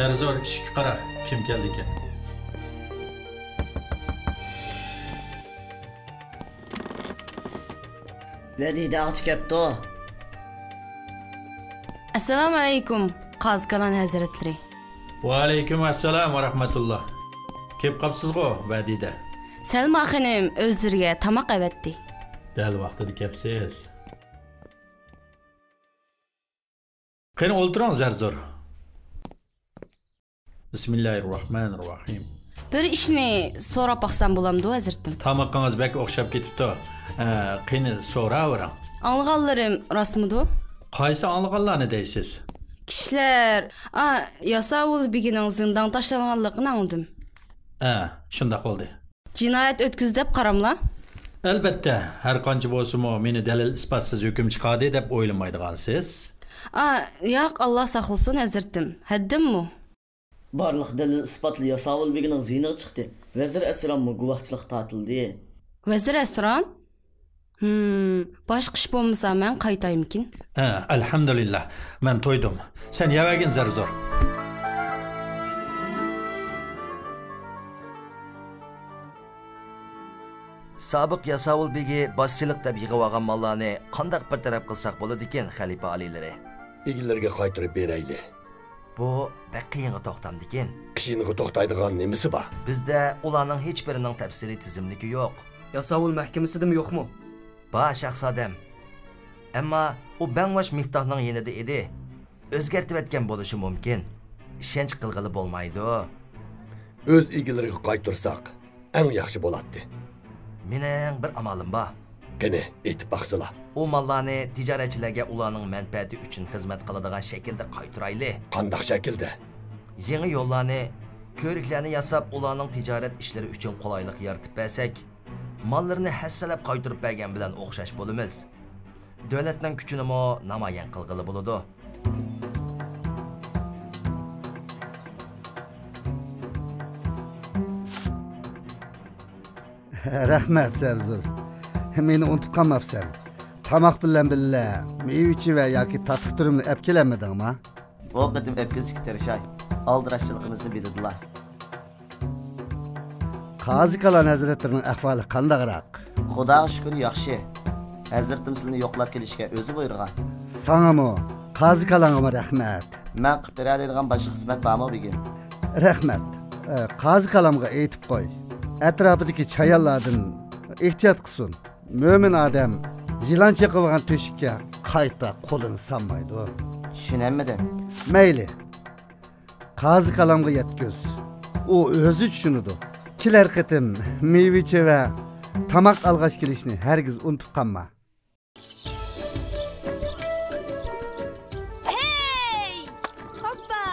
Zarzor ishga qara, kim keldi ekan? Vadida aç kepti. Assalomu alaykum, Qazqalan hazratları. Va alaykum assalom va rahmatulloh. Kep qapsiz-ku, Vadida. Selma xonim o'zirga tamoq avatdi. Dal vaqtida kepsiz. Qani o'ltiring Zarzor. Bismillahirrohmanirrohim. Bir ishni so'rab baqsam bo'lamdi, hazratim. Tamoqingiz bek o'xshab ketibdi. Qani so'ravering. Anlag'anlarim rostmidi? Qaysi anlag'anlarni deysiz? Kishilar, Yasavul begining zindan tashlanganligini angladim. Shunday bo'ldi. Jinoyat o'tkiz deb qaramla? Albatta, har qancha bo'lsa-mu meni dalil isbotsiz hukm chiqadi deb o'ylamaydigansiz. Yo'q, Alloh saqlasin hazratim. Haddimmi? Barliq dalil isbotli Yasavul begining ziyniga chiqdi. Vazir Asronmi guvohchilik tortildi. Vazir Asron? Boshqa ish bo'lmasa men qaytaymikin? Alhamdulillah. Men to'ydim. Sen yavagin Zarzor. Sobiq Yasavul begi boshchilik deb yig'ib olgan mollarni qanday bir taraf qilsak bo'ladi ekan, xalifa oliylari? Egillarga qaytarib berayli. Bu qiyinga to'xtamdi ekan. Qiyinga to'xtaydigan nimasi bor? Bizda ularning hech birining tafsiliy tizimligi yo'q. Yasavul mahkamasidami yo'qmi? Ba shahzodam. Ammo u Bangvash Miftohning yanida edi. O'zgartib etgan bo'lishi mumkin. Ishonch qilg'ili bo'lmaydi. O'z egillarga qaytarsak, eng yaxshi bo'ladi. Mening bir amalim bor. Qani, aytib baqsizlar. U mollarni tijoratchilarga ularning manfaati uchun xizmat qiladigan shaklda qaytarayli. Qanday shaklda? Yangi yo'llarni, ko'riklarni yasab, ularning tijorat ishlari uchun qulaylik yaratib bersak, mollarni hassalab qaytarib bergan bilan o'xshash bo'lamiz. Davlatning kuchini mo namoyon qilg'ili bo'ladi. Rahmat Zarzor. Meni unutib qolmabsan. Tamoq bilan billa meyvichi va yoki tatlı turimni olib kelamidingmi? O qadim epkizishga tirishay. Aldirashchiligimizni bildilar. Qazqalan hazratlarining ahvoli qandayroq? Xudoga shukr yaxshi. Hazratim sizni yo'qlab kelishga o'zi buyurgan. Sanami, Qazqalanga rahmat. Men qilib beradigan boshqa xizmat bormi bugün? Rahmat. Qazqalamga aytib qo'y. Atrofidagi chayonlardan ehtiyot qilsin. Mo'min odam yılan çakıvan töşükке qayta qo'lini sanmaydi. Tushunammidim? Mayli. Qazi qalamga yetkaz. U o'zi tushunadi. Kelar qitim meyvicha va tamoq alg'ash kelishni hargiz unutib qolma. Hey! Hoppa!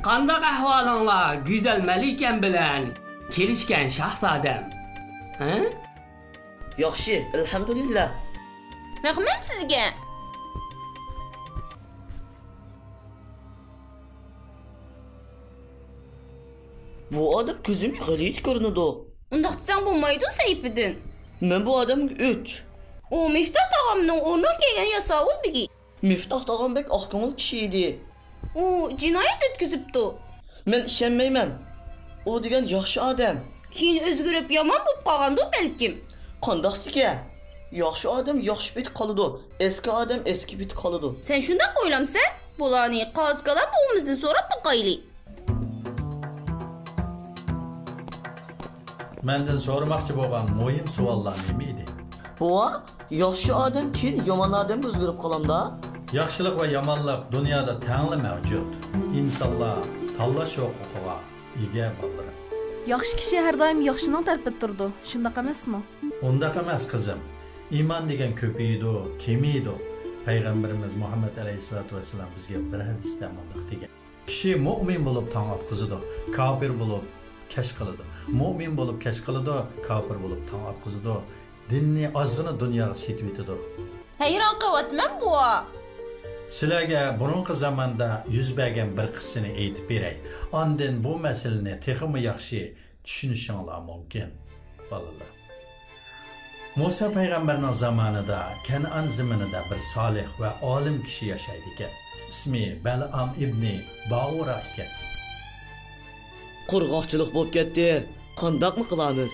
Qanday ahvolinglar, go'zal malikam bilan kelishgan shahzodam? Yaxshi, alhamdulillah. Rahmat sizga. Bu adam ko'zim g'alit ko'rinadi. Unda desang bo'lmaydi Sayfiddin. Men bu odamga 3. U Miftoh tog'amning o'rniga kelgan Yasavul begi. Miftoh tog'am bek oq ko'ngil kishi edi. U jinoyat o'tkazibdi. Men ishonmayman. U degan yaxshi odam. Keyin o'zgarib yomon bo'lib qolgandi balkim. Qandaqsiga? Yaxshi odam yaxshi bit qoladi. Eski odam eski bit qoladi. Sen shunday o'ylamsan? Bularni Qazqalan bo'g'imizni so'rab boqaylik. Mendan so'ramoqchi bo'lgan muhim savollar nima edi? Bu yaxshi odam keyin yomon odam o'zgarib qolanda? Yaxshilik va yomonlik dunyoda tangli mavjud. Insonlar tanlash huquqiga ega bo'ladi. Yaxshi kishi har doim yaxshining tarafida turdi. Shunday emasmi? Undaq emas qizim. Iymon degan ko'paydi, kemaydi. Payg'ambarimiz Muhammad alayhisolatu vasallam bizga bir hadisda mundaq degan. Kishi mu'min bo'lib tong otqizadi, kofir bo'lib kash qiladi. Mu'min bo'lib kash qiladi, kofir bo'lib tong otqizadi. Dinni ozg'ina dunyoga setib etadi. Hayron qilyapman bu. Sizlarga burungi zamonda yuz bergan bir qissani aytib beray. Ondan bu masalani texmi yaxshi tushunishinglar mumkin, bolalar. Musa payg'ambarning zamonida Kanan zaminida bir solih va olim kishi yashaydi ekan. İsmi Bal'am ibn Ba'ura ekan. Qurg'oqchilik bo'lib ketdi. Qandoqmi qilamiz?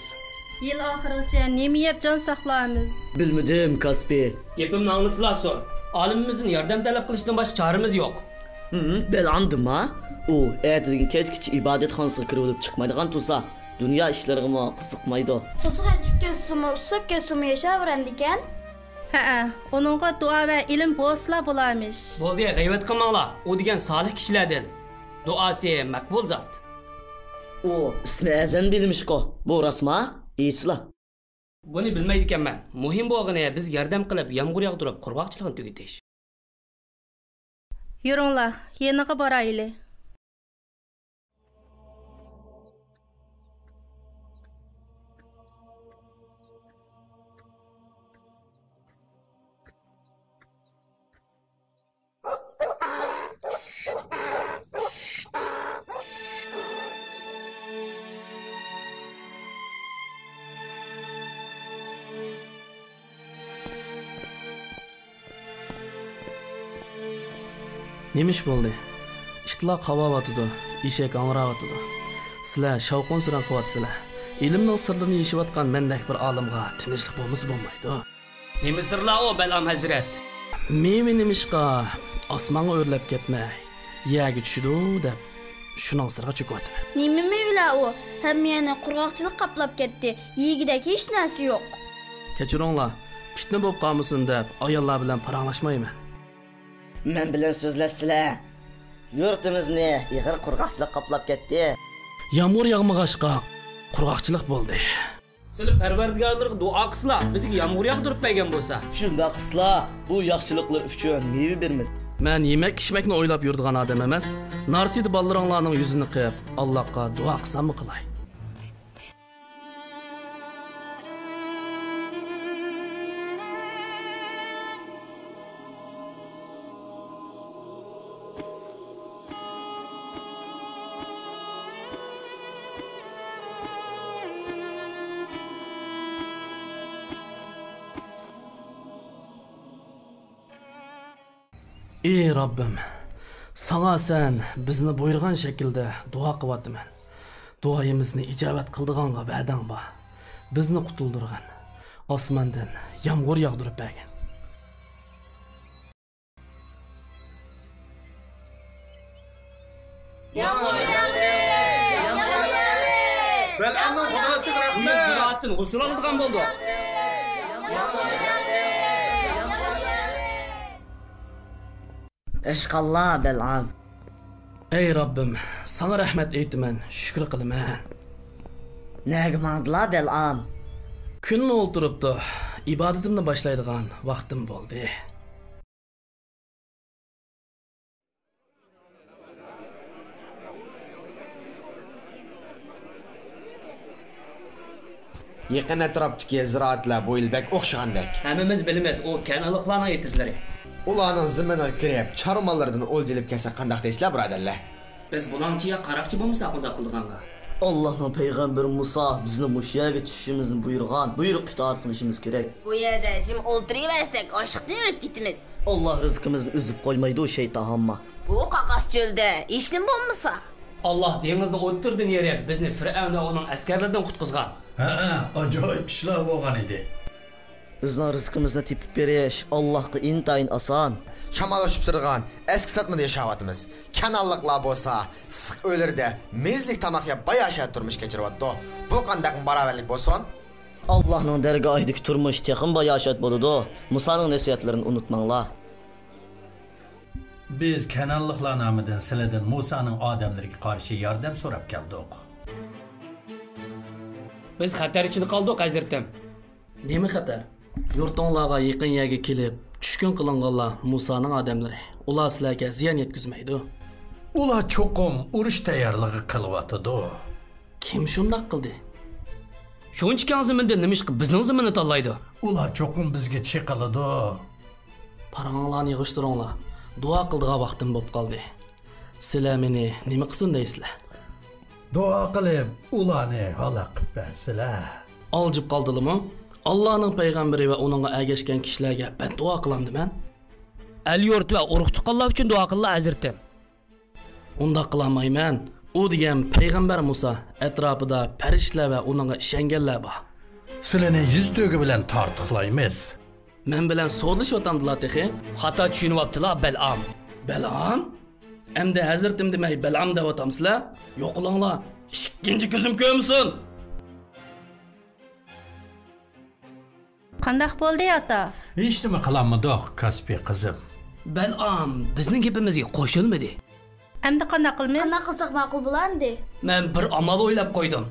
Yil oxirigacha nima yeb jon saqlaymiz? Bilmadim, Kaspi. Gapimni anglasizlar so'ng. Olimimizdan yordam talab qilishdan boshqa choramiz yo'q. Belandimmi? U ertadan kechgacha ibodatxonasiga kirib olib chiqmaydigan tursa, dunyo ishlariga qiziqmaydi. Qo'shiq aytib ketsimi, usab ketsimi yashayveradi ekan. Ha, onunğa dua va ilm bo'lsa bo'lamish. Bo'ldi, g'aybat qilmanglar. U degan solih kishilardan. Duosi maqbul zot. U ismi azan bilmish-ku. Bu rasma? Esla. Buni bilmaydi ekanman. Muhim bo'lgani biz yordam qilib, yomg'ir yog'dirib, qurg'oqchilikni tugatish. Yuringlar, yeniga boraylik. Nemish bo'ldi? İştiloq qavayotidu, eshak angrayotidu. Sizlar shavqon suran qilyapsizlar. Ilmning sirlarini yeshayotgan mendek bir olimga tinchlik bo'lmasa bo'lmaydi. Nima sirlar o Bal'am hazrat? Meva nemishqa osmonga o'rlab ketmay, yerga tushidi deb shuning sirga cho'kyapti. Nima mevla u? Hammani qurg'oqchilik qaplab ketdi. Yegidek hech narsa yo'q. Kechiringlar, fitna bo'lib qolmasin deb ayollar bilan paranglashmayman. Men bilan so'zlashsizlar. Yurtimizni ig'ir qurg'oqchilik qaplab ketdi. Yomg'ir yog'mag'achqa qurg'oqchilik bo'ldi. Sizlar Parvardigorga duo qilsizlar, bizga yomg'ir yog'dirib bergan bo'lsa. Shunda qilsizlar, bu yaxshiliklar uchun meva bermiz. Men yemak-ichmakni o'ylab yuradigan odam emas. Narsidi ballariinglarning yuzini qilib, Allohga duo qilsammi qilay. Ey Rabbim, sana sen bizni buyurgan şekilde dua qıvatıman. Duayimizni icabat qildiganga va'dang bor. Bizni qutuldurgan. Osmondan yomg'ir yog'dirib bergan. Yomg'ir yog'di. Yomg'ir yog'di. Bal'amning xonasiga rahmat. Ziroatni g'usl oladigan bo'ldi. Eşqallah Bal'am. Ey Rabbim, sana rahmet eytiman, şükür qilman. Nega mangdilar Bal'am? Kunni o'ltiribdi, ibodatimni boshlaydigan vaqtim bo'ldi. Yaqin atrofdagi ziroatlar bu yilbek o'xshagandek. Hammamiz bilamiz, o kanalliqlarning yetizlari. Ularning ziminiga kirib, charmallardan o'ljilib kelsa qanday deysizlar, birodarlar? Biz bulanchiga qaraqchi bo'lmasak, unda qilganga. Allohning payg'ambari Musa bizni mush yerga tushishimizni buyurgan. Buyruq itoat qilishimiz kerak. Bu yerda jim o'tiraversak, oshiqdan o'lib ketamiz. Alloh rizqimizni uzib qo'ymaydi o shayton hamma. Bu qaqas cho'lda ishlim bo'lmasa, Allah dengizni o'ttirdan yere bizni Fir'avn va uning askarlaridan qutqizgan. Ha, ajoyib ishlar bo'lgan edi. Bizning rizqimizni tepib berish Allohga intayin oson. Shamollashib turgan eski satmada yashayapmiz. Kanalliqlar bo'lsa, siq o'lirda mezlik tamoq yeb bayasha turmush kechiryapti. Bu qanday barobarlik bo'lsin? Allohning dargohidagi turmush texim bayashat bo'ladi. Musoning nasihatlarini unutmanglar. Biz kanalliqlar nomidan sizlardan Musaning odamlariga qarshi yordam so'rab keldik. Biz xatar ichida qoldik, hazratim. Nima xatar? Yurtinglarga yaqin yerga kelib, tushkun qilinganlar Musaning odamlari. Ular sizlarga ziyon yetkazmaydi. Ular cho'qim urush tayyorligi qilyapti. Kim shunday qildi? Shunchaki zaminda nima ish qilib bizning zaminni tanlaydi? Ular cho'qim bizga chiqiladi. Paranglarni yig'ishtiringlar. Duo qildigan vaqtim bo'lib qoldi. Sizlar meni nima qilsin deysizlar? Duo qilib, ularni halaq qilib bersizlar. Aljib qoldilimi? Allohning payg'ambari va uningga ergashgan kishilarga beddua qilamdi men. El yurt va urug' tuqqanlar uchun duo qilinglar hazratim. Unda qilmayman. U degan payg'ambar Musa atrofida farishtalar va uningga ishonganlar bor. Sizlarni yuz to'gi bilan tortiqlaymiz. Men bilan so'zlashyaptimdilar texi. Xato tushunyaptilar Bal'am. Bal'am? Endi hazratim demay Bal'am deyotamsizlar? Yo'qolinglar. Ikkinchi ko'zim ko'msin. Qandaq bo'ldi ota? Hech nima qilolmadik, Kaspiy qizim. Bal'am bizning gapimizga qo'shilmadi. Endi qanday qilamiz? Qanday qilsak ma'qul bo'ladi? Men bir amal o'ylab qo'ydim.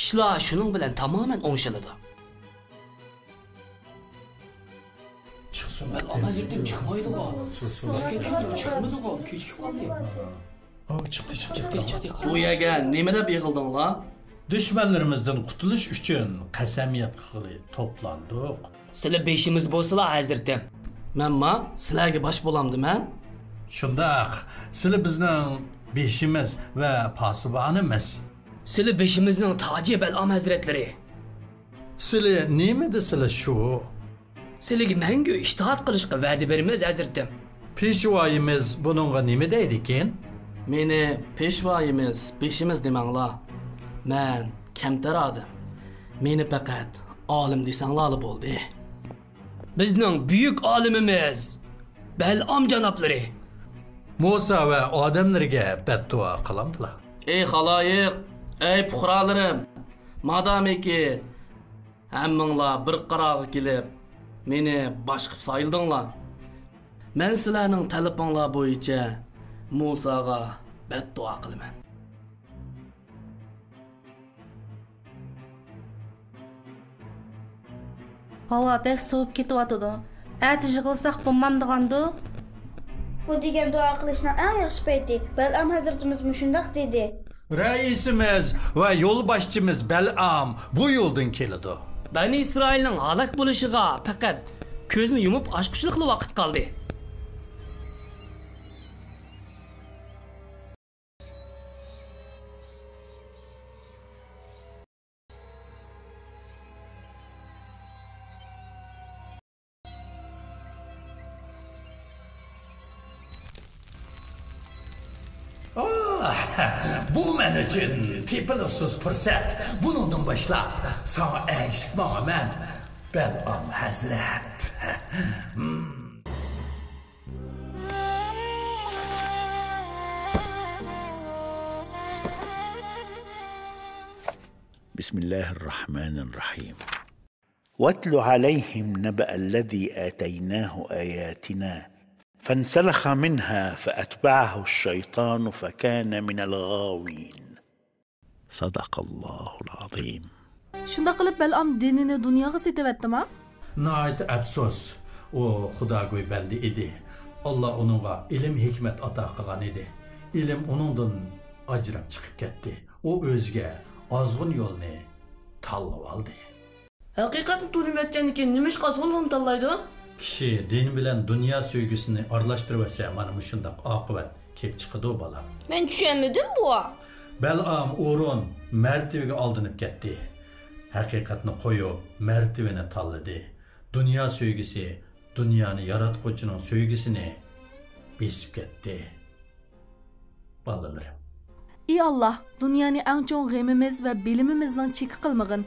Ishlar shuning bilan tamoman o'ngshiladi. Chiqsin Bal'am hazratim chiqmaydi-ku. Chiqmaydi-ku, kechikib qoldi. Chiqdi. Bu yerga nima deb yig'ildinglar? Dushmanlarimizdan qutulish uchun qasamiyat qilib to'plandik. Sizlar beshimiz bo'lsalar hazratim. Menma sizlarga bosh bo'lamdi-man. Shundaq, sizlar bizning beshimiz va posibonimiz. Sizlar beshimizning toji Bal'am hazratlari. Sizlar nima desizlar shu? Sizlarga mangu itoat qilishga va'da beramiz hazratim. Peshvoyimiz buningga nima deydi ekan? Meni peshvoyimiz, beshimiz demanglar. Men kamtar odim. Meni faqat olim desanglar bo'ldi. Bizning buyuk olimimiz Bal'am janoblari Musa va odamlarga beddua qilamdilar. Ey xaloyiq, ey puhralarim, madamiki hammanglar bir qarorga kelib meni bosh qilib sayildinglar. Men sizlarning talabinglar bo'yicha Musaga beddua qilaman. Hava bek sovup ketyapti. Atish qilsak bo'lmamdigandi. Bu degan duo qilishning eng yaxshi payti. Bal'am hazratimiz shundoq dedi. Raisimiz va yo'lboshchimiz Bal'am bu yo'ldan keladi. Bani Isroilning halok bo'lishiga faqat ko'zni yumib ochqishliqli vaqt qoldi. Bu men uchun tepilsiz fursat. Bundan boshlab sana erishmoqman. Bal'am hazrat. بسم الله الرحمن الرحيم واتل عليهم نبأ الذي آتيناه آياتنا فانسلخ منها فأتبعه الشيطان فكان من الغاوين صدق الله العظيم. Shunda qilib Bal'am dinini dunyoga setavatdimi? Nayt afsus. O Xudogo'y bandi edi. Alloh uningga ilm hikmat ato qilgan edi. Ilm uningdan ajrab chiqib ketdi. O o'ziga ozg'un yo'lni tanlab oldi. Haqiqatni tushunmayotgandan keyin nima ish qilsa yo'lni tanlaydi? Kishi din bilan dunyo sevgisini aralashtirsa mana shundoq oqibat kelib chiqadi bolam. Men tushunmadim bu. Bal'am o'rin martabaga oldinib ketdi. Haqiqatni qo'yib martabani tanladi. Dunyo sevgisi dunyoni yaratuvchining sevgisini besib ketdi. Balalarim. Ey Allah, dunyoni eng cho'ng g'emimiz va bilimimizdan cheki qilmag'in.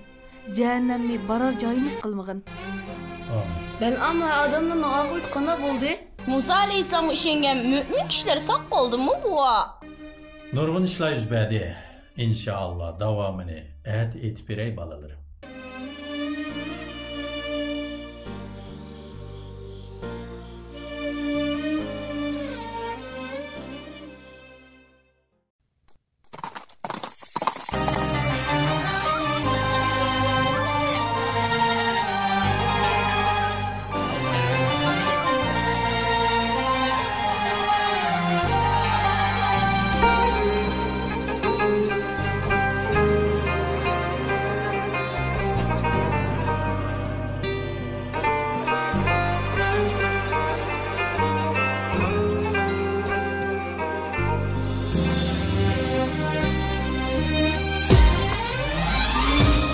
Jahannamni barar joyimiz qilmag'in. Amin. Bal'am va odamlarning oqibati qanday bo'ldi? Musa alayhissalomga ishongan mu'min kishilar sog' qoldimi bu? Nurg'un ishlar yuz berdi. İnşallah davamını etib berey balalarım.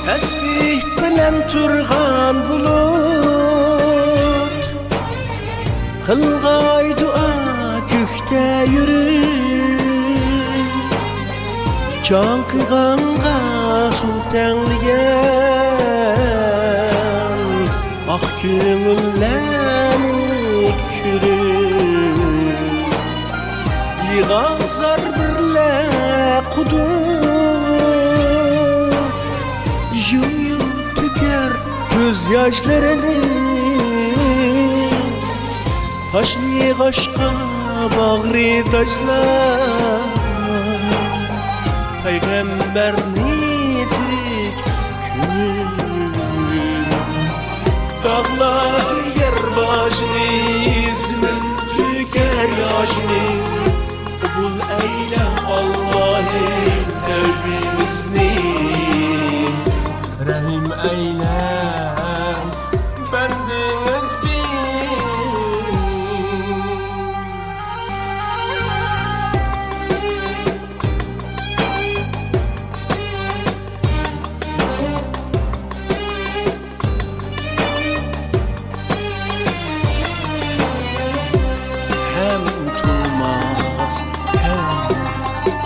تسبيح bilen turgan bulut Kılgay dua kökte yürür Can kıyganğa su tenligen Ah köngüllerni kürür Yığazar birle kudur Yum tüker göz yaşlarını Taşlı kaşka bağrı taşlar Peygamberni tirik kül Dağlar yer başını izmin tüker yaşını Kabul eyle Allah'ın tevbimizni Rahim eyle bendiniz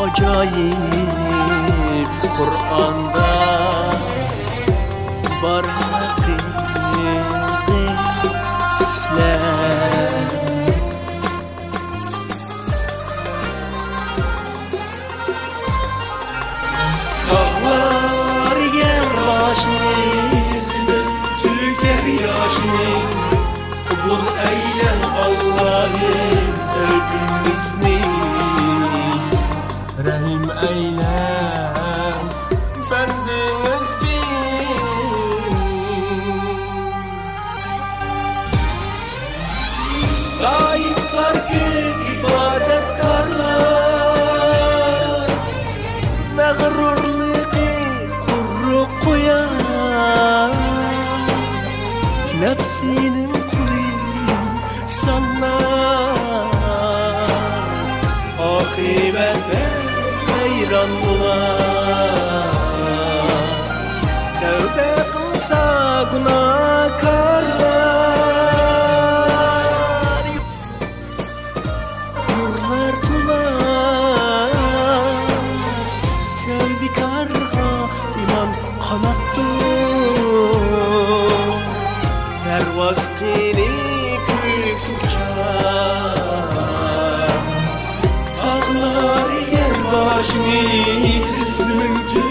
acayip Kur'an'da var hadisler Dağlar yer başını izmin tüker yaşını Kabul eyle Allah'ın tevbimizni Rahim eyle bendiniz Zayıflar ki ibadetkarlar Mağrurluğu kuru koyar Nefsinin kuluyum sallar Akibette hayran bular Tövbe kılsa günahkarlar Nurlar dolar Tevbikarga iman kanattır Pervaz qilib büyük uçar Ağlar yer başımız mümkün